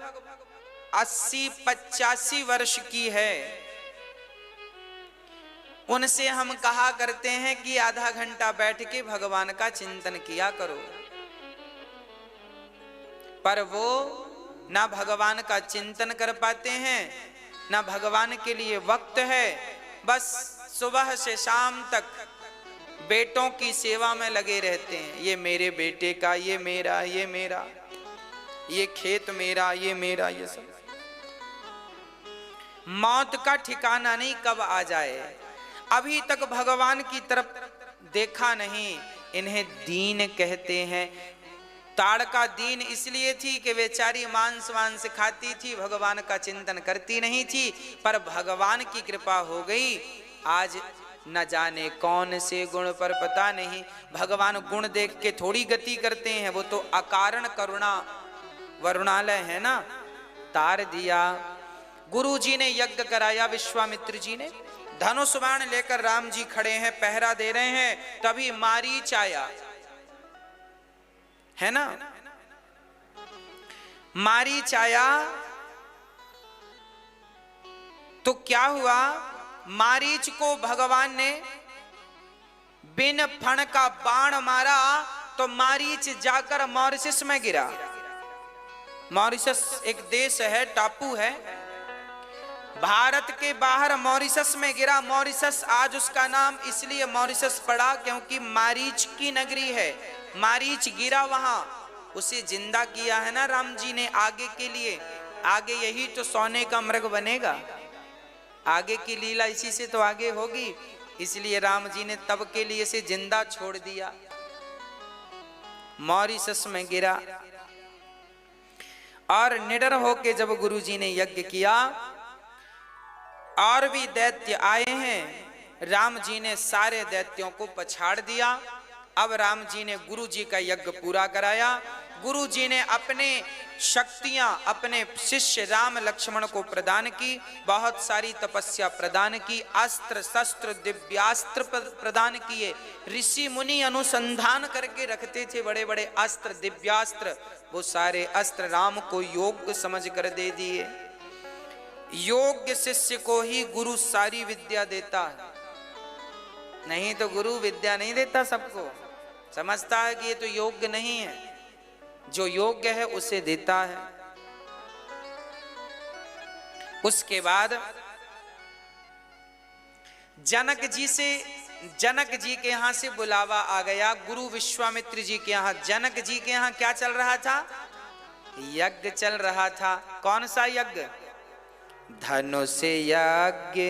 80-85 वर्ष की है। उनसे हम कहा करते हैं कि आधा घंटा बैठ के भगवान का चिंतन किया करो, पर वो ना भगवान का चिंतन कर पाते हैं, ना भगवान के लिए वक्त है। बस सुबह से शाम तक बेटों की सेवा में लगे रहते हैं। ये मेरे बेटे का, ये मेरा, ये मेरा, ये खेत मेरा, ये मेरा, ये सब। मौत का ठिकाना नहीं कब आ जाए। अभी तक भगवान की तरफ देखा नहीं। इन्हें दीन कहते हैं। ताड़का दीन इसलिए थी कि बेचारी मांस वांस खाती थी, भगवान का चिंतन करती नहीं थी, पर भगवान की कृपा हो गई। आज न जाने कौन से गुण पर, पता नहीं, भगवान गुण देख के थोड़ी गति करते हैं, वो तो अकारण करुणा वरुणालय है ना, तार दिया। गुरु जी ने यज्ञ कराया, विश्वामित्र जी ने धनुष बाण लेकर राम जी खड़े हैं, पहरा दे रहे हैं। तभी मारीच आया, है ना, मारीच आया तो क्या हुआ? मारीच को भगवान ने बिन फण का बाण मारा तो मारीच जाकर मॉरिशस में गिरा। मॉरिशस एक देश है, टापू है, भारत के बाहर मॉरिशस में गिरा। मॉरिशस आज उसका नाम इसलिए मॉरिशस पड़ा क्योंकि मारीच की नगरी है। मारीच गिरा वहां, उसे जिंदा किया है ना राम जी ने आगे के लिए। आगे यही तो सोने का मृग बनेगा, आगे की लीला इसी से तो आगे होगी। इसलिए राम जी ने तब के लिए से जिंदा छोड़ दिया। मॉरिशस में गिरा और निडर होके जब गुरु जी ने यज्ञ किया, और भी दैत्य आए हैं, राम जी ने सारे दैत्यों को पछाड़ दिया। अब राम जी ने गुरु जी का यज्ञ पूरा कराया। गुरु जी ने अपने शक्तियां अपने शिष्य राम लक्ष्मण को प्रदान की, बहुत सारी तपस्या प्रदान की, अस्त्र शस्त्र दिव्यास्त्र प्रदान किए। ऋषि मुनि अनुसंधान करके रखते थे बड़े बड़े अस्त्र दिव्यास्त्र, वो सारे अस्त्र राम को योग्य समझ कर दे दिए। योग्य शिष्य को ही गुरु सारी विद्या देता है, नहीं तो गुरु विद्या नहीं देता सबको। समझता है कि ये तो योग्य नहीं है, जो योग्य है उसे देता है। उसके बाद जनक जी के यहां से बुलावा आ गया। गुरु विश्वामित्र जी के यहां, जनक जी के यहां क्या चल रहा था? यज्ञ चल रहा था। कौन सा यज्ञ? धनुष यज्ञ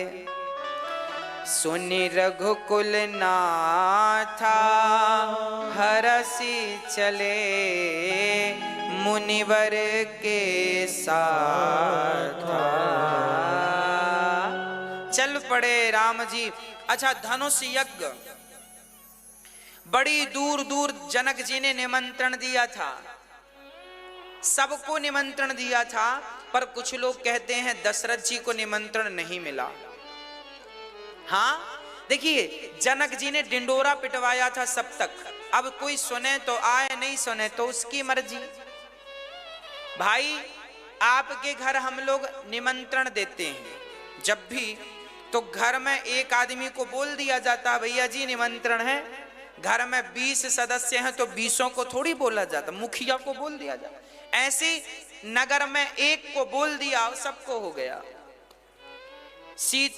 सुनि रघुकुल नाथा, हरसि चले मुनिवर के साथ। चल पड़े राम जी। अच्छा, धनुष यज्ञ बड़ी दूर दूर जनक जी ने निमंत्रण दिया था, सबको निमंत्रण दिया था, पर कुछ लोग कहते हैं दशरथ जी को निमंत्रण नहीं मिला। हाँ, देखिए जनक जी ने डिंडोरा पिटवाया था सब तक, अब कोई सुने तो आए, नहीं सुने तो उसकी मर्जी। भाई आपके घर हम लोग निमंत्रण देते हैं जब भी, तो घर में एक आदमी को बोल दिया जाता, भैया जी निमंत्रण है। घर में 20 सदस्य हैं तो 20 को थोड़ी बोला जाता, मुखिया को बोल दिया जाता। ऐसे नगर में एक को बोल दिया, सबको हो गया। सीता